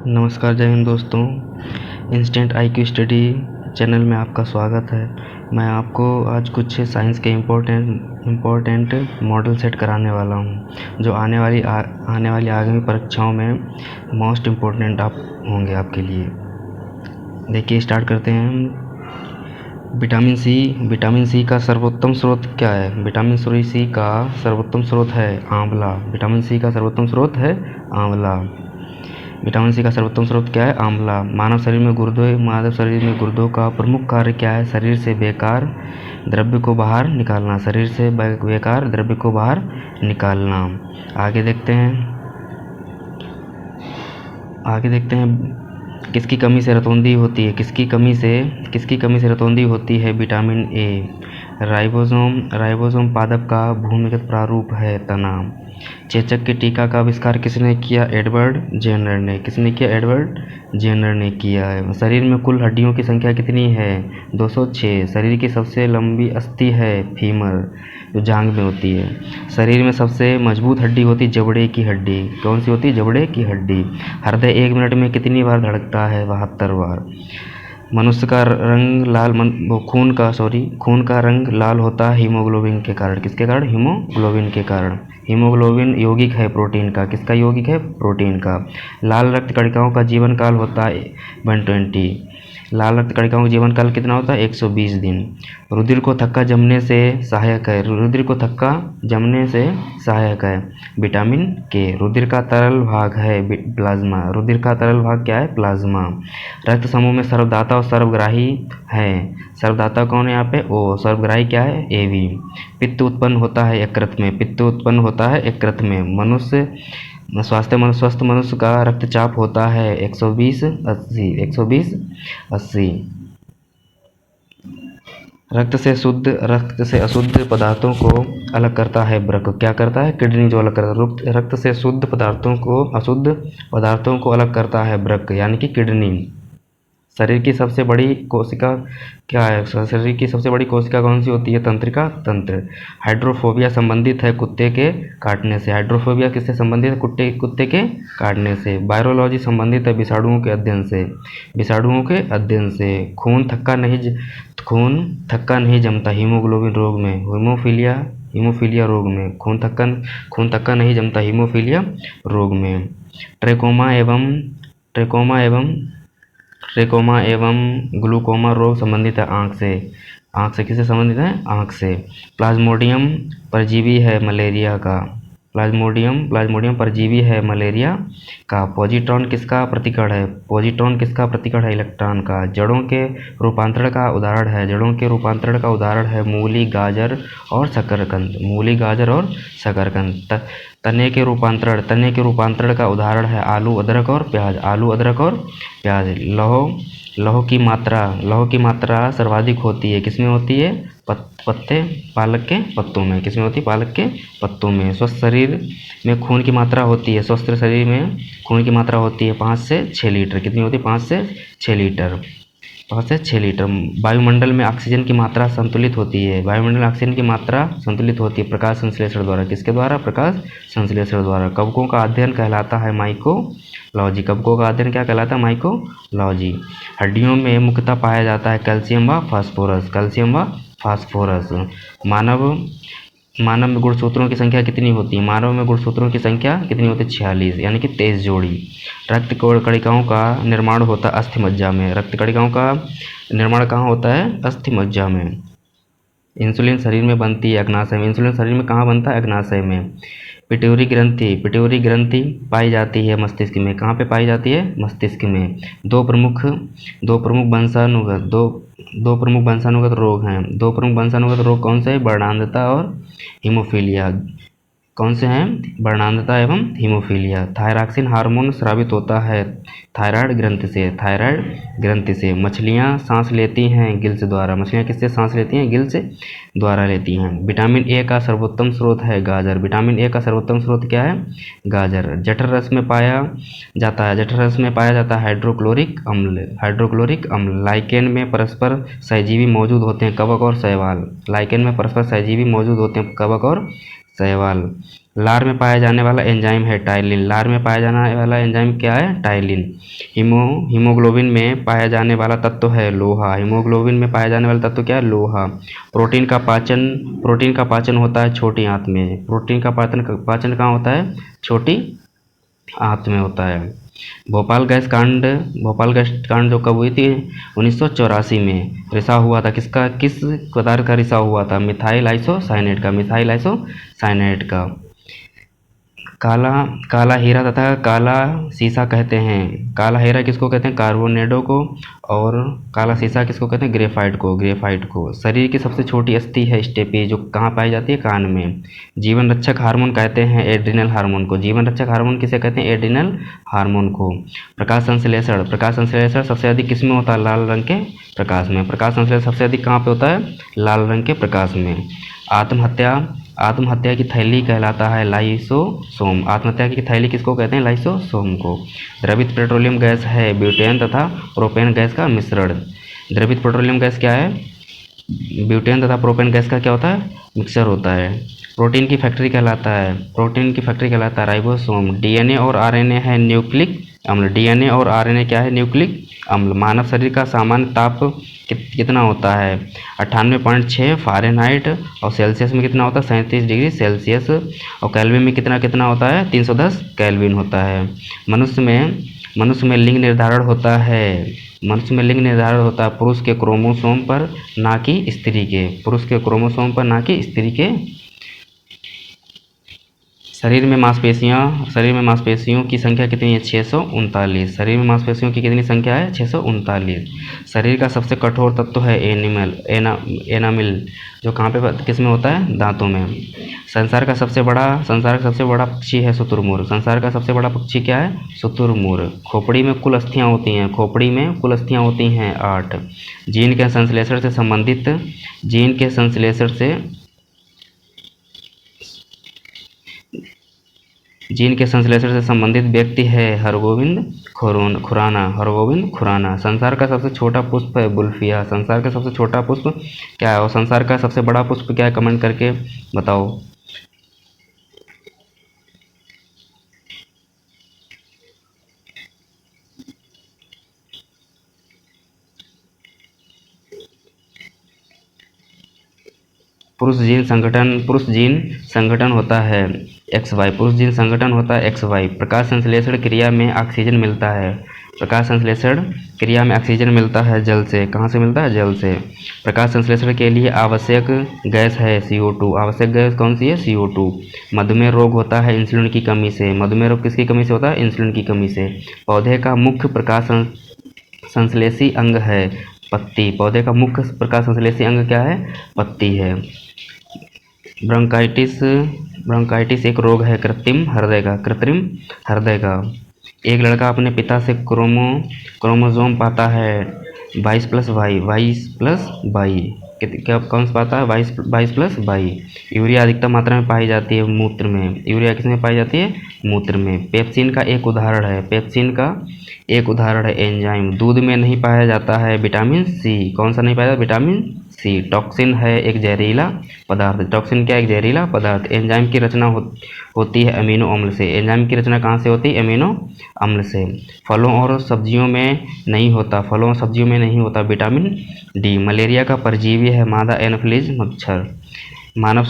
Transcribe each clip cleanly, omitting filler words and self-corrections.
नमस्कार, जय हिंद दोस्तों। इंस्टेंट आईक्यू स्टडी चैनल में आपका स्वागत है। मैं आपको आज कुछ साइंस के इम्पोर्टेंट मॉडल सेट कराने वाला हूं, जो आने वाली आगामी परीक्षाओं में मोस्ट इम्पोर्टेंट होंगे आपके लिए। देखिए, स्टार्ट करते हैं। विटामिन सी का सर्वोत्तम स्रोत क्या है? विटामिन सी का सर्वोत्तम स्रोत है आंवला। विटामिन सी का सर्वोत्तम स्रोत है आंवला। विटामिन सी का सर्वोत्तम स्रोत क्या है? आंवला। मानव शरीर में गुर्दों का प्रमुख कार्य क्या है? शरीर से बेकार द्रव्य को बाहर निकालना। शरीर से बेकार द्रव्य को बाहर निकालना। आगे देखते हैं किसकी कमी से रतौंधी होती है? किसकी कमी से रतौंधी होती है? Vitamin A. राइबोसोम पादप का भूमिगत प्रारूप है तना। चेचक के टीका का आविष्कार किसने किया? एडवर्ड जेनर ने। किसने किया? एडवर्ड जेनर ने किया है। शरीर में कुल हड्डियों की संख्या कितनी है? 206। शरीर की सबसे लंबी अस्थि है फीमर, जो जांघ में होती है। शरीर में सबसे मजबूत हड्डी होती है जबड़े की हड्डी। कौन सी होती है? जबड़े की हड्डी। हृदय 1 मिनट में कितनी बार धड़कता है? 72 बार। मनुष्य का रंग खून का रंग लाल होता है हीमोग्लोबिन के कारण। किसके कारण? हीमोग्लोबिन के कारण। हीमोग्लोबिन यौगिक है प्रोटीन का। किसका यौगिक है? प्रोटीन का। लाल रक्त कणिकाओं का जीवन काल होता है 120। लाल रक्त कणिकाओं का जीवन काल कितना होता है? 120 दिन। रुधिर को थक्का जमने से सहायक है विटामिन के। रुधिर का तरल भाग है प्लाज्मा। रुधिर का तरल भाग क्या है? प्लाज्मा। रक्त समूह में सर्वदाता और सर्वग्राही है। सर्वदाता कौन है यहाँ पे? ओ। सर्वग्राही क्या है? एवी। पित्त उत्पन्न होता है यकृत में। स्वस्थ मनुष्य का रक्तचाप होता है 120/80। रक्त से अशुद्ध पदार्थों को अलग करता है वृक्क। क्या करता है? किडनी जो अलग करता है। रक्त से अशुद्ध पदार्थों को अलग करता है वृक्क, यानी कि किडनी। शरीर की सबसे बड़ी कोशिका क्या है? शरीर की सबसे बड़ी कोशिका कौन सी होती है? तंत्रिका तंत्र। हाइड्रोफोबिया संबंधित है कुत्ते के काटने से। हाइड्रोफोबिया किससे संबंधित है? कुत्ते के काटने से। वायरोलॉजी संबंधित है विषाणुओं के अध्ययन से। खून थक्का नहीं जमता हीमोग्लोबिन रोग में। हीमोफीलिया रोग में खून थक्का नहीं जमता हीमोफीलिया रोग में। ट्रेकोमा एवं ग्लूकोमा रोग संबंधित है आँख से। किससे संबंधित है? आँख से। प्लाज्मोडियम परजीवी है मलेरिया का। पॉजिट्रॉन किसका प्रतिकरण है? इलेक्ट्रॉन का। जड़ों के रूपांतरण का उदाहरण है मूली, गाजर और शकरकंद। तने के रूपांतरण का उदाहरण है आलू, अदरक और प्याज। लौह की मात्रा सर्वाधिक होती है किसमें होती है? पालक के पत्तों में। किसमें होती है? पालक के पत्तों में। स्वस्थ शरीर में खून की मात्रा होती है 5 से 6 लीटर। कितनी होती है? 5 से 6 लीटर। वायुमंडल में ऑक्सीजन की मात्रा संतुलित होती है। प्रकाश संश्लेषण द्वारा। किसके द्वारा? प्रकाश संश्लेषण द्वारा। कवकों का अध्ययन कहलाता है माइकोलॉजी। माइकोलॉजी। हड्डियों में मुख्यतः पाया जाता है कैल्शियम व फास्फोरस। मानव में गुणसूत्रों की संख्या कितनी होती है? 46, यानी कि 23 जोड़ी। रक्त कणिकाओं का निर्माण होता है अस्थि मज्जा में। रक्त कणिकाओं का निर्माण कहाँ होता है? अस्थि मज्जा में। इंसुलिन शरीर में बनती है अग्नाशय में। इंसुलिन शरीर में कहाँ बनता है? अग्नाशय में। पिट्यूटरी ग्रंथि पाई जाती है मस्तिष्क में। कहाँ पे पाई जाती है? मस्तिष्क में। दो प्रमुख वंशानुगत रोग कौन से हैं? वर्णांधता और हीमोफीलिया। कौन से हैं? वर्णांधता एवं हीमोफीलिया। थायरॉक्सिन हार्मोन स्रावित होता है थायराइड ग्रंथि से। मछलियाँ सांस लेती हैं गिल्स द्वारा। मछलियाँ किससे सांस लेती हैं? गिल्स द्वारा लेती हैं। विटामिन ए का सर्वोत्तम स्रोत है गाजर। विटामिन ए का सर्वोत्तम स्रोत क्या है? गाजर। जठर रस में पाया जाता है हाइड्रोक्लोरिक अम्ल। लाइकेन में परस्पर सहजीवी मौजूद होते हैं कवक और शैवाल। शैवाल। लार में पाया जाने वाला एंजाइम है टाइलिन। लार में पाया जाने वाला एंजाइम क्या है? टाइलिन। हीमोग्लोबिन में पाया जाने वाला तत्व है लोहा। हीमोग्लोबिन में पाया जाने वाला तत्व क्या है? लोहा। प्रोटीन का पाचन होता है छोटी आंत में। प्रोटीन का पाचन कहाँ होता है? छोटी आंत में होता है। भोपाल गैस कांड जो कब हुई थी? 1984 में। रिसाव हुआ था किस पदार्थ का रिसाव हुआ था? मिथाइल आइसोसाइनेट का। काला काला हीरा तथा काला शीशा कहते हैं। काला हीरा किसको कहते हैं? कार्बोनेडो को। और काला शीशा किसको कहते हैं? ग्रेफाइट को। शरीर की सबसे छोटी अस्थि है स्टेपी, जो कहाँ पाई जाती है? कान में। जीवन रक्षक हार्मोन कहते हैं एड्रिनल हार्मोन को। जीवन रक्षक हार्मोन किसे कहते हैं? एड्रिनल हार्मोन को। प्रकाश संश्लेषण सबसे अधिक किस में होता है? लाल रंग के प्रकाश में। प्रकाश संश्लेषण सबसे अधिक कहाँ पे होता है? लाल रंग के प्रकाश में। आत्महत्या की थैली कहलाता है लाइसोसोम। आत्महत्या की थैली किसको कहते हैं? लाइसोसोम को। द्रवित पेट्रोलियम गैस है ब्यूटेन तथा प्रोपेन गैस का मिश्रण। द्रवित पेट्रोलियम गैस क्या है? ब्यूटेन तथा प्रोपेन गैस का क्या होता है? मिक्सचर होता है। प्रोटीन की फैक्ट्री कहलाता है राइबोसोम। डीएनए और आरएनए है न्यूक्लिक अम्ल। डीएनए और आरएनए क्या है? न्यूक्लिक अम्ल। मानव शरीर का सामान्य ताप कितना होता है? 98.6 फ़ारेनहाइट। और सेल्सियस में कितना होता है? 37 डिग्री सेल्सियस। और केल्विन में कितना होता है? 310 केल्विन होता है। मनुष्य में लिंग निर्धारण होता है पुरुष के क्रोमोसोम पर, ना कि स्त्री के। शरीर में मांसपेशियों की संख्या कितनी है? 639। शरीर में मांसपेशियों की कितनी संख्या है? 639। शरीर का सबसे कठोर तत्व है एनामिल, जो कहाँ पे किस में होता है? दांतों में। संसार का सबसे बड़ा पक्षी है शुतुरमुर्ग। संसार का सबसे बड़ा पक्षी क्या है? शुतुरमुर्ग। खोपड़ी में कुल अस्थियाँ होती हैं 8। जीन के संश्लेषण से संबंधित व्यक्ति है हरगोविंद खुराना। संसार का सबसे छोटा पुष्प है बुल्फिया। संसार का सबसे छोटा पुष्प क्या है? और संसार का सबसे बड़ा पुष्प क्या है? कमेंट करके बताओ। पुरुष जीन संगठन होता है XY। प्रकाश संश्लेषण क्रिया में ऑक्सीजन मिलता है जल से। कहाँ से मिलता है? जल से। प्रकाश संश्लेषण के लिए आवश्यक गैस है CO2। आवश्यक गैस कौन सी है? CO2। मधुमेह रोग होता है इंसुलिन की कमी से। मधुमेह रोग किसकी कमी से होता है? इंसुलिन की कमी से। पौधे का मुख्य प्रकाश संश्लेषी अंग है पत्ती। पौधे का मुख्य प्रकाश संश्लेषी अंग क्या है? पत्ती है। ब्रोंकाइटिस एक रोग है कृत्रिम हृदय का। एक लड़का अपने पिता से क्रोमोसोम पाता है 22+22। क्या कौन सा पाता है? 22+22। यूरिया अधिकतम मात्रा में पाई जाती है मूत्र में। यूरिया किसमें पाई जाती है? मूत्र में। पेप्सिन का एक उदाहरण है एंजाइम। दूध में नहीं पाया जाता है विटामिन सी। कौन सा नहीं पाया जाता? Vitamin C. टॉक्सिन है एक जहरीला पदार्थ। टॉक्सिन क्या है? एक जहरीला पदार्थ। एंजाइम की रचना होती है अमीनो अम्ल से। एंजाइम की रचना कहाँ से होती है? अमीनो अम्ल से। फलों और सब्जियों में नहीं होता विटामिन डी। मलेरिया का परजीवी है मादा एनोफिलीज मच्छर। मानव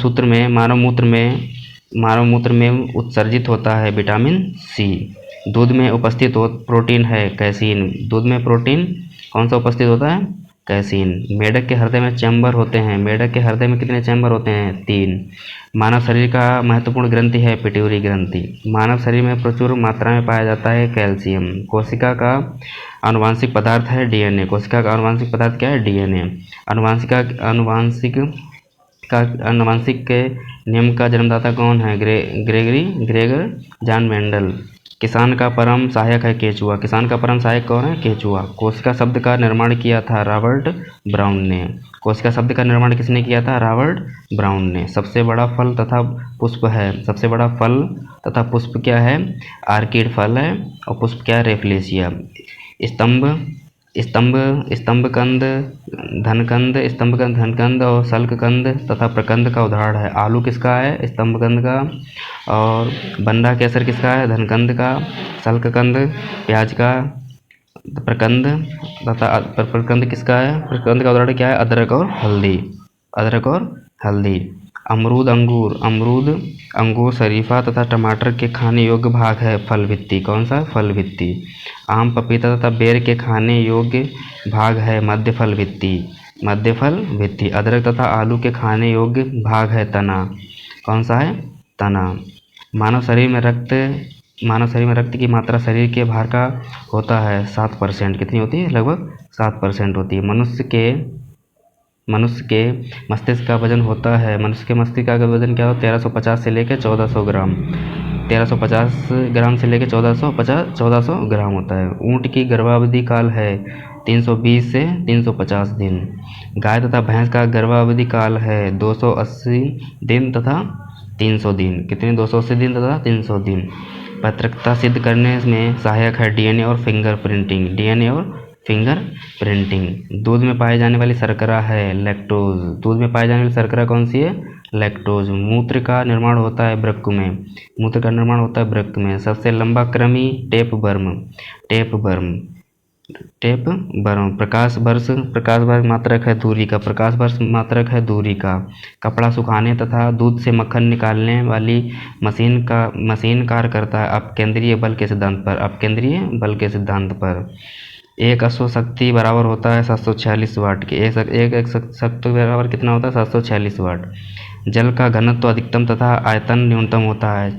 मूत्र में उत्सर्जित होता है विटामिन सी। दूध में उपस्थित प्रोटीन है कैसीन। दूध में प्रोटीन कौन सा उपस्थित होता है? कैसीन। मेढक के हृदय में चैम्बर होते हैं। मेढक के हृदय में कितने चैम्बर होते हैं? 3। मानव शरीर का महत्वपूर्ण ग्रंथि है पिट्यूटरी ग्रंथि। मानव शरीर में प्रचुर मात्रा में पाया जाता है कैल्शियम। कोशिका का आनुवांशिक पदार्थ है डीएनए। कोशिका का आनुवांशिक पदार्थ क्या है? डीएनए। आनुवांशिक के नियम का जन्मदाता कौन है? Gregor John Mendel. किसान का परम सहायक है केचुआ। किसान का परम सहायक कौन है? केचुआ। कोशिका शब्द का निर्माण किया था रॉबर्ट ब्राउन ने। कोशिका शब्द का निर्माण किसने किया था? रॉबर्ट ब्राउन ने। सबसे बड़ा फल तथा पुष्प क्या है? आर्किड फल है। और पुष्प क्या है? रेफलेशिया। स्तंभ स्तंभकंद धनकंद स्तंभकंद धनकंद और शल्ककंद तथा प्रकंद का उदाहरण है। आलू किसका है? स्तंभकंद का। और बंडा केसर किसका है? धनकंद का। शल्ककंद प्याज का। प्रकंद तथा प्रकंद किसका है? प्रकंद का उदाहरण क्या है? अदरक और हल्दी। अदरक और हल्दी। अमरूद अंगूर शरीफा तथा टमाटर के खाने योग्य भाग है फल भित्ति। कौन सा? फल भित्ति। आम पपीता तथा बेर के खाने योग्य भाग है मध्य फल भित्ति। मध्य फल भित्ति। अदरक तथा आलू के खाने योग्य भाग है तना। कौन सा है? तना। मानव शरीर में रक्त की मात्रा शरीर के भार का होता है 7%। कितनी होती है? लगभग 7% होती है। मनुष्य के मस्तिष्क का वजन होता है। मनुष्य के मस्तिष्क का वजन क्या होता है? 1350 से लेकर 1400 ग्राम। 1350 ग्राम से लेकर 1400 ग्राम होता है। ऊँट की गर्भावधि काल है 320 से 350 दिन। गाय तथा भैंस का गर्भावधि काल है 280 दिन तथा 300 दिन। कितने? 280 दिन तथा 300 दिन। पैतृकता सिद्ध करने में सहायक है डीएनए और फिंगरप्रिंटिंग। दूध में पाई जाने वाली शर्करा है लैक्टोज। दूध में पाई जाने वाली शर्करा कौन सी है? लैक्टोज। मूत्र का निर्माण होता है वृक्क में। सबसे लंबा कृमि टेप बर्म। प्रकाश वर्ष मात्रक है दूरी का। कपड़ा सुखाने तथा दूध से मक्खन निकालने वाली मशीन कार्य करता है अपकेंद्रीय बल के सिद्धांत पर। एक अश्व शक्ति बराबर होता है 746 वाट के। एक शक्ति बराबर कितना होता है? 746 वाट। जल का घनत्व अधिकतम तथा आयतन न्यूनतम होता है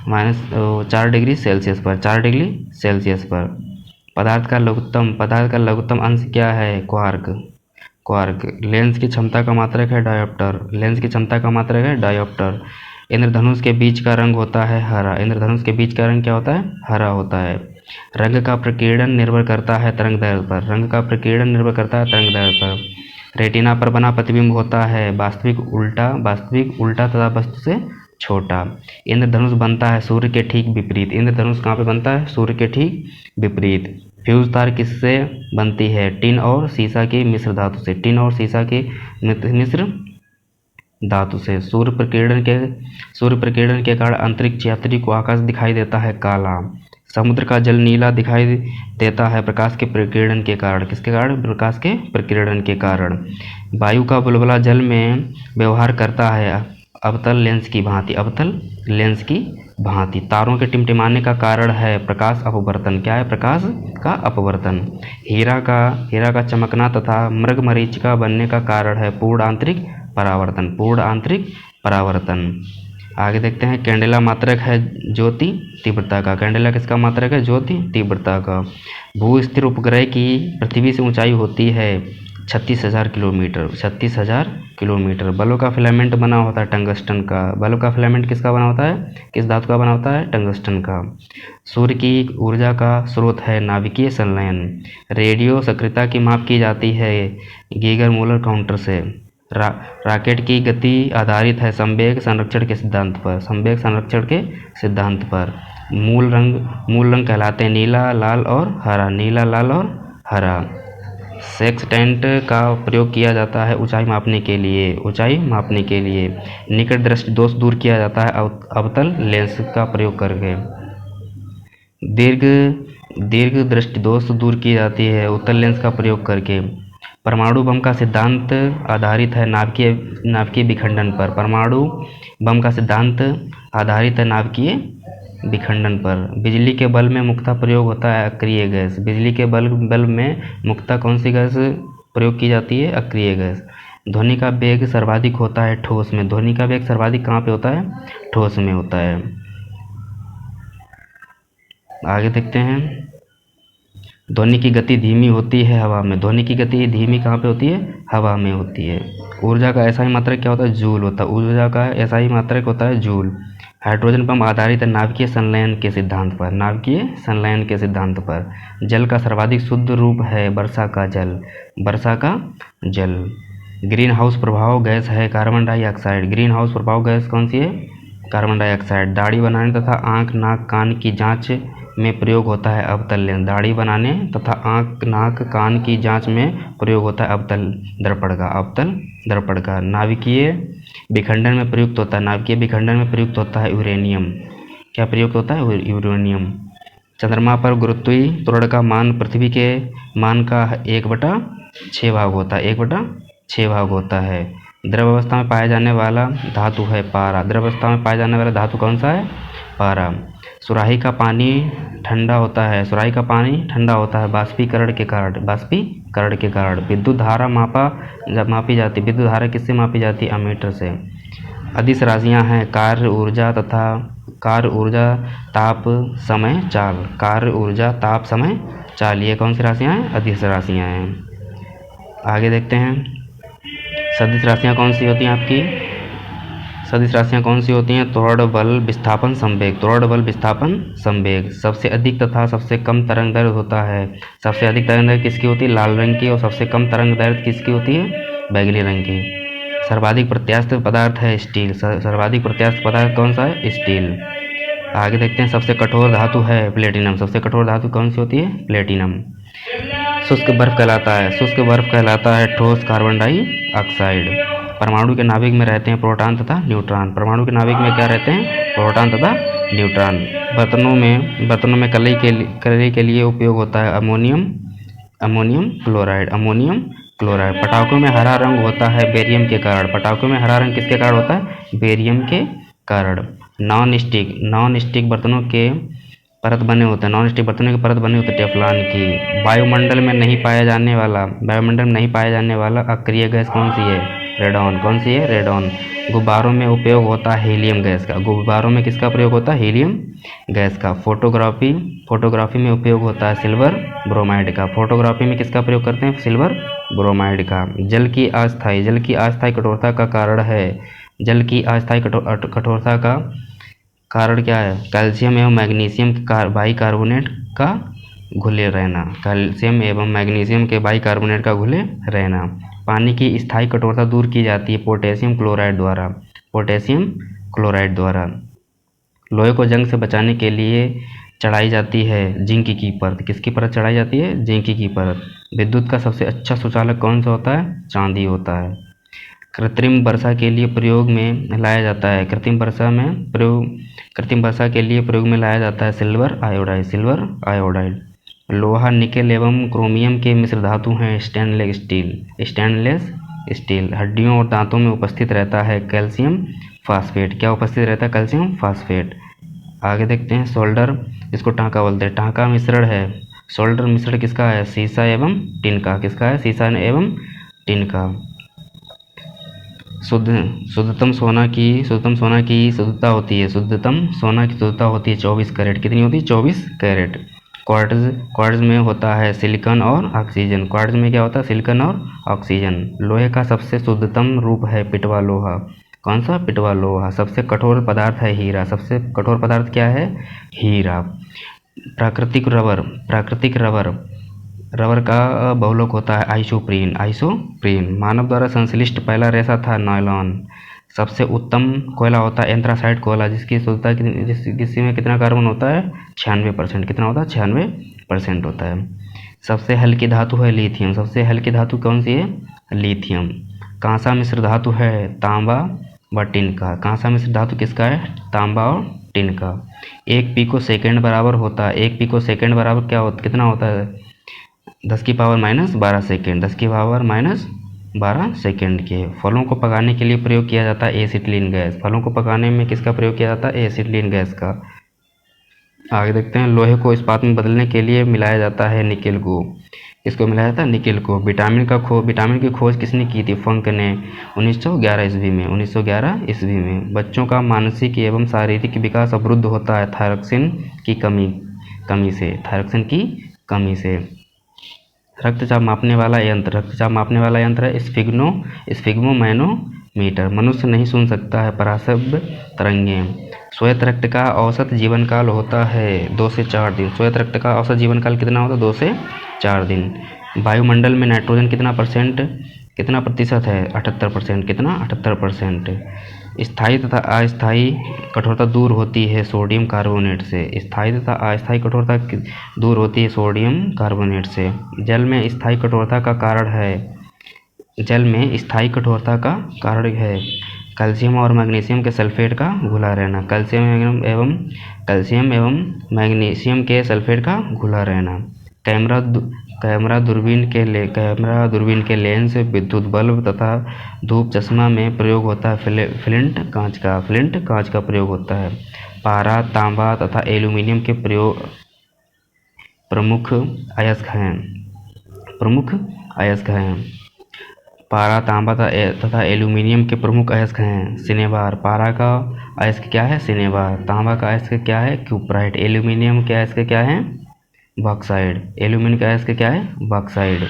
-4 डिग्री सेल्सियस पर। पदार्थ का लघुत्तम अंश क्या है? क्वार्क। लेंस की क्षमता का मात्रक है डायोप्टर। इंद्रधनुष के बीच का रंग होता है हरा। क्या होता है? हरा होता है। रंग का प्रकीर्णन निर्भर करता है तरंग दैर्ध्य पर। रेटिना पर बना प्रतिबिंब होता है वास्तविक उल्टा तथा वस्तु से छोटा। इंद्रधनुष बनता है सूर्य के ठीक विपरीत। इंद्रधनुष कहाँ पे बनता है? सूर्य के ठीक विपरीत। फ्यूज तार किससे बनती है? टिन और सीसा की मिश्र धातु से। सूर्य प्रकीर्णन के कारण अंतरिक्ष यात्री को आकाश दिखाई देता है काला। समुद्र का जल नीला दिखाई देता है प्रकाश के प्रकीर्णन के कारण। किसके कारण? प्रकाश के प्रकीर्णन के कारण। वायु का बुलबुला जल में व्यवहार करता है अवतल लेंस की भांति। तारों के टिमटिमाने का कारण है प्रकाश अपवर्तन। क्या है? प्रकाश का अपवर्तन। हीरा का चमकना तथा मृगमरीचिका बनने का कारण है पूर्ण आंतरिक परावर्तन। आगे देखते हैं। कैंडेला मात्रक है ज्योति तीव्रता का। कैंडेला किसका मात्रक है? ज्योति तीव्रता का। भू स्थिर उपग्रह की पृथ्वी से ऊंचाई होती है 36,000 किलोमीटर। बल्ब का फिलामेंट बना होता है टंगस्टन का। बल्ब का फिलामेंट किसका बना होता है? किस धातु का बना होता है? टंगस्टन का। सूर्य की ऊर्जा का स्रोत है नाभिकीय संलयन। रेडियो सक्रियता की माप की जाती है गीगर मूलर काउंटर से। रॉकेट की गति आधारित है संवेग संरक्षण के सिद्धांत पर। मूल रंग कहलाते हैं नीला, लाल और हरा। सेक्सटेंट का प्रयोग किया जाता है ऊंचाई मापने के लिए। निकट दृष्टि दोष दूर किया जाता है अवतल लेंस का प्रयोग करके। दीर्घ दृष्टि दोष दूर की जाती है उत्तल लेंस का प्रयोग करके। परमाणु बम का सिद्धांत आधारित है नाभिकीय विखंडन पर। बिजली के बल्ब में मुख्यतः प्रयोग होता है अक्रिय गैस। बिजली के बल्ब में मुख्यतः कौन सी गैस प्रयोग की जाती है? अक्रिय गैस। ध्वनि का वेग सर्वाधिक होता है ठोस में। ध्वनि का वेग सर्वाधिक कहाँ पे होता है? ठोस में होता है। आगे देखते हैं। ध्वनि की गति धीमी होती है हवा में। ध्वनि की गति धीमी कहाँ पे होती है? हवा में होती है। ऊर्जा का ऐसा ही मात्रक क्या होता है? जूल होता है। ऊर्जा का ऐसा ही मात्रक होता है जूल। हाइड्रोजन बम आधारित है नाभिकीय संलयन के सिद्धांत पर। जल का सर्वाधिक शुद्ध रूप है वर्षा का जल। ग्रीन हाउस प्रभाव गैस है कार्बन डाइऑक्साइड। ग्रीन हाउस प्रभाव गैस कौन सी है? Carbon dioxide. दाढ़ी बनाने तथा आँख नाक कान की जाँच में प्रयोग होता है अवतल लेंस, दाढ़ी बनाने तथा आँख नाक कान की जांच में प्रयोग होता है अवतल दर्पण का। नाभिकीय विखंडन में प्रयुक्त होता है, नाभिकीय विखंडन में प्रयुक्त होता है यूरेनियम। क्या प्रयुक्त होता है? यूरेनियम। चंद्रमा पर गुरुत्वीय त्वरण का मान पृथ्वी के मान का 1/6 भाग होता है, 1/6 भाग होता है। द्रव अवस्था में पाया जाने वाला धातु है पारा। द्रव अवस्था में पाया जाने वाला धातु कौन सा है? पारा। सुराही का पानी ठंडा होता है, सुराही का पानी ठंडा होता है बाष्पीकरण के कारण। विद्युत धारा मापी जाती, विद्युत धारा किससे मापी जाती है? अमीटर से। अदिश राशियाँ हैं कार्य ऊर्जा, ताप, समय, चाल। कार्य ऊर्जा, ताप, समय, चाल, ये कौन सी राशियाँ हैं? अदिश राशियाँ हैं। आगे देखते हैं सदिश राशियाँ कौन सी होती हैं आपकी? सदिश राशियाँ कौन सी होती हैं? त्वरण बल विस्थापन संवेग। सबसे अधिक तथा सबसे कम तरंग दैर्घ्य होता है। सबसे अधिक तरंग दैर्घ्य किसकी होती है? लाल रंग की। और सबसे कम तरंग दैर्घ्य किसकी होती है? बैगनी रंग की। सर्वाधिक प्रत्यास्थ पदार्थ है स्टील। सर्वाधिक प्रत्यास्थ पदार्थ कौन सा है? स्टील। आगे देखते हैं परमाणु कौन सी होती है? प्लेटिनम। शुष्क बर्फ कहलाता है ठोस कार्बन डाइऑक्साइड। परमाणु के नाभिक में रहते हैं प्रोटॉन तथा न्यूट्रॉन। परमाणु के नाभिक में क्या रहते हैं? प्रोटॉन तथा न्यूट्रॉन। बर्तनों में कलई के लिए उपयोग होता है अमोनियम क्लोराइड। पटाखों में हरा रंग होता है बेरियम के कारण। पटाखों में हरा रंग किसके कारण होता है? बेरियम के कारण। नॉन स्टिक बर्तनों के परत बने होते हैं टेफ्लॉन की। वायुमंडल में नहीं पाया जाने वाला अक्रिय गैस कौन सी है? रेडॉन। गुब्बारों में उपयोग होता है हीलियम गैस का। गुब्बारों में किसका प्रयोग होता है? हीलियम गैस का। फोटोग्राफी में उपयोग होता है सिल्वर ब्रोमाइड का। फोटोग्राफी में किसका प्रयोग करते हैं? सिल्वर ब्रोमाइड का। जल की अस्थायी कठोरता का कारण है। जल की अस्थायी कठोरता का कारण क्या है? कैल्शियम एवं मैग्नीशियम के बाइकार्बोनेट का घुले रहना। कैल्शियम एवं मैग्नीशियम के बाइकार्बोनेट का घुले रहना। पानी की स्थायी कठोरता दूर की जाती है पोटेशियम क्लोराइड द्वारा। लोहे को जंग से बचाने के लिए चढ़ाई जाती है जिंक की परत। किसकी परत चढ़ाई जाती है? जिंक की परत। विद्युत का सबसे अच्छा सुचालक कौन सा होता है? चांदी होता है। कृत्रिम वर्षा के लिए प्रयोग में लाया जाता है सिल्वर आयोडाइड। लोहा निकेल एवं क्रोमियम के मिश्र धातु हैं स्टेनलेस स्टील। हड्डियों और दांतों में उपस्थित रहता है कैल्शियम फास्फेट। क्या उपस्थित रहता है? Calcium phosphate. आगे देखते हैं सोल्डर, इसको टाँका बोलते हैं। टाँका मिश्रण है। सोल्डर मिश्रण किसका है? सीसा एवं टिन का। किसका है? सीसा एवं टिन का। शुद्धतम सोना की शुद्धता होती है 24 कैरेट। कितनी होती है? 24 कैरेट। क्वार्ट्ज में होता है सिलिकॉन और ऑक्सीजन। क्वार्ट्ज में क्या होता है? सिलिकॉन और ऑक्सीजन। लोहे का सबसे शुद्धतम रूप है पिटवा लोहा। कौन सा? पिटवा लोहा। सबसे कठोर पदार्थ है हीरा। सबसे कठोर पदार्थ क्या है? हीरा। प्राकृतिक रबर का बहुलक होता है आइसोप्रीन। मानव द्वारा संश्लिष्ट पहला रेशा था नायलॉन। सबसे उत्तम कोयला होता है एंथ्रासाइट कोयला, जिसकी शुद्धता जिसमें कितना कार्बन होता है? 96%। कितना होता है? 96% होता है। सबसे हल्की धातु है लिथियम। सबसे हल्की धातु कौन सी है? लिथियम। कांसा मिश्र धातु है तांबा व टिन का। कांसा मिश्र धातु किसका है? तांबा और टिन का। 1 पिको सेकेंड बराबर होता है कितना होता है? 10⁻12 सेकेंड। 10⁻12 सेकेंड के। फलों को पकाने के लिए प्रयोग किया जाता है एसिटिलीन गैस। फलों को पकाने में किसका प्रयोग किया जाता है? एसिटिलीन गैस का। आगे देखते हैं लोहे को इस्पात में बदलने के लिए मिलाया जाता है निकेल को। इसको मिलाया जाता है निकेल को। विटामिन की खोज किसने की थी? फंक ने 1911 ईस्वी में। बच्चों का मानसिक एवं शारीरिक विकास अवरुद्ध होता है थायरॉक्सिन की कमी से। रक्तचाप मापने वाला यंत्र है स्फिग्मोमैनोमीटर। मनुष्य नहीं सुन सकता है पराशब्द तरंगें। श्वेत रक्त का औसत जीवन काल होता है 2 से 4 दिन। श्वेत रक्त का औसत जीवन काल कितना होता है? 2 से 4 दिन। वायुमंडल में नाइट्रोजन कितना प्रतिशत है? 78%। कितना? 78%। स्थायी तथा अस्थायी कठोरता दूर होती है सोडियम कार्बोनेट से। स्थायी तथा अस्थायी कठोरता दूर होती है सोडियम कार्बोनेट से। जल में स्थायी कठोरता का कारण है कैल्शियम और मैग्नीशियम के सल्फेट का घुला रहना। कैल्शियम एवं मैग्नीशियम के सल्फेट का घुला रहना। कैमरा दूरबीन के लेंस, विद्युत बल्ब तथा धूप चश्मा में प्रयोग होता है फ्लिंट कांच का प्रयोग होता है। पारा, तांबा तथा एल्यूमीनियम के प्रमुख अयस्क हैं। पारा, तांबा तथा एल्यूमीनियम के प्रमुख अयस्क हैं। सिनेबार, पारा का अयस्क क्या है? सिनेबार। तांबा का अयस्क क्या है? क्यूप्राइट। एल्यूमीनियम के अयस्क क्या है? बॉक्साइड। एल्यूमीनियम का अयस्क क्या है? बॉक्साइड।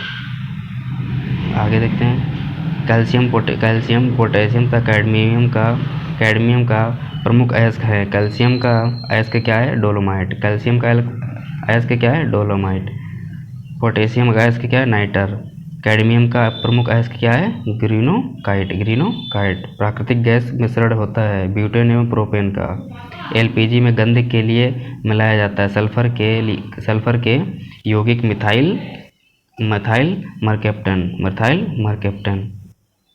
आगे देखते हैं। कैल्शियम, पोटेशियम तथा कैडमियम का प्रमुख अयस्क है। कैल्शियम का अयस्क क्या है? डोलोमाइट। कैल्शियम का अयस्क क्या है? डोलोमाइट। पोटेशियम का अयस्क क्या है? नाइटर। कैडमियम का प्रमुख अयस्क क्या है? ग्रीनोकाइट। प्राकृतिक गैस मिश्रण होता है ब्यूटेन एवं प्रोपेन का। एलपीजी में गंध के लिए मिलाया जाता है सल्फर के यौगिक मिथाइल मरकैप्टन।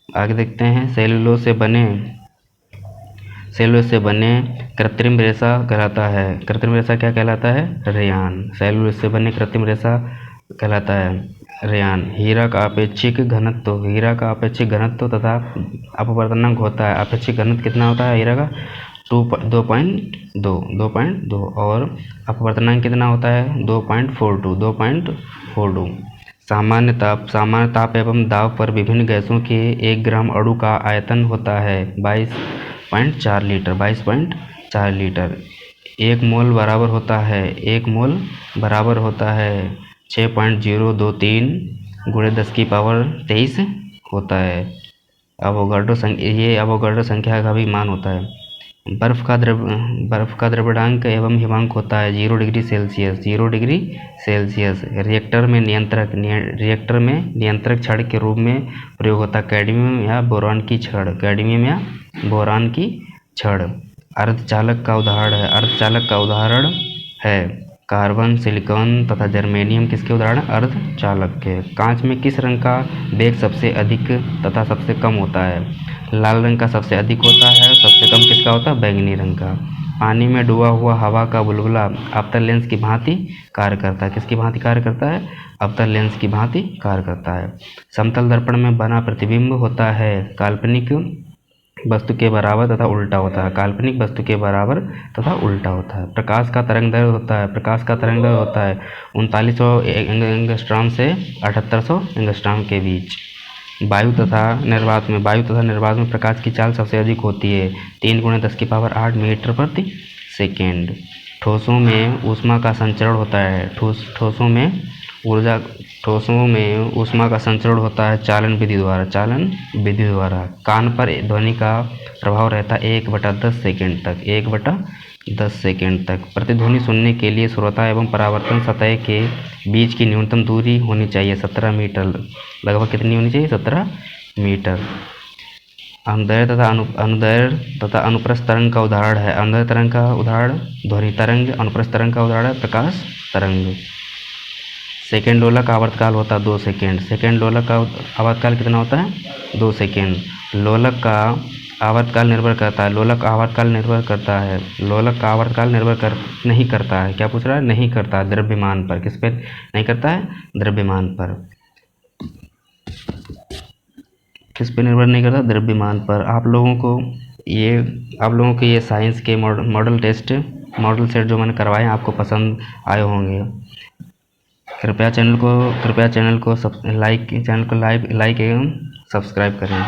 आगे देखते हैं। सेलुलोज से बने कृत्रिम रेशा कहलाता है। कृत्रिम रेशा क्या कहलाता है? रेयान। सेलुलोज से बने कृत्रिम रेशा कहलाता है रेयान। हीरा का अपेक्षिक घनत्व तथा अपवर्तनांक होता है। अपेक्षिक घनत्व कितना होता है हीरा का? 2.2 और अपवर्तनांक कितना होता है? 2.42। सामान्य ताप एवं दाब पर विभिन्न गैसों के 1 ग्राम अणु का आयतन होता है 22.4 लीटर। 1 मोल बराबर होता है 6.023 × 10⁻23 होता है। ये अवोगाड्रो संख्या का भी मान होता है। बर्फ का द्रव्यमाप एवं हिमांक होता है 0 डिग्री सेल्सियस। रिएक्टर में नियंत्रक छड़ के रूप में प्रयोग होता है कैडमियम या बोरान की छड़। अर्धचालक का उदाहरण है कार्बन, सिलिकॉन तथा जर्मेनियम। किसके उदाहरण? अर्धचालक के। कांच में किस रंग का वेग सबसे अधिक तथा सबसे कम होता है? लाल रंग का सबसे अधिक होता है, सबसे कम किसका होता है? बैंगनी रंग का। पानी में डूबा हुआ हवा का बुलबुला अवतल लेंस की भांति कार्य करता है। किसकी भांति कार्य करता है? अवतल लेंस की भांति कार्य करता है। समतल दर्पण में बना प्रतिबिंब होता है काल्पनिक वस्तु के बराबर तथा उल्टा होता है। प्रकाश का तरंग दैर्घ्य होता है 3900 एंगस्ट्रॉम से 7800 एंगस्ट्रॉम के बीच। वायु तथा निर्वात में प्रकाश की चाल सबसे अधिक होती है 3 × 10⁸ मीटर प्रति सेकेंड। ठोसों में ऊष्मा का संचरण होता है। ठोसों में ऊष्मा का संचरण होता है चालन विधि द्वारा। कान पर ध्वनि का प्रभाव रहता है 1/10 सेकेंड तक। प्रतिध्वनि सुनने के लिए श्रोता एवं परावर्तन सतह के बीच की न्यूनतम दूरी होनी चाहिए 17 मीटर। लगभग कितनी होनी चाहिए? 17 मीटर। अनुदैर्ध्य तथा अनुप्रस्थ तरंग का उदाहरण है। अनुदैर्ध्य तरंग का उदाहरण ध्वनि तरंग। अनुप्रस्थ तरंग का उदाहरण प्रकाश तरंग। सेकेंड दोलक आवर्तकाल होता है 2 सेकेंड। सेकेंड दोलक का आवर्तकाल कितना होता है? 2 सेकेंड। लोलक का आवर्तकाल निर्भर करता है नहीं करता है। क्या पूछ रहा है? नहीं करता है द्रव्यमान पर। किस पे नहीं करता है? द्रव्यमान पर। किस पे निर्भर नहीं करता? द्रव्यमान पर। आप लोगों को ये साइंस के मॉडल सेट जो मैंने करवाए हैं आपको पसंद आए होंगे। कृपया चैनल को लाइक एवं सब्सक्राइब करें।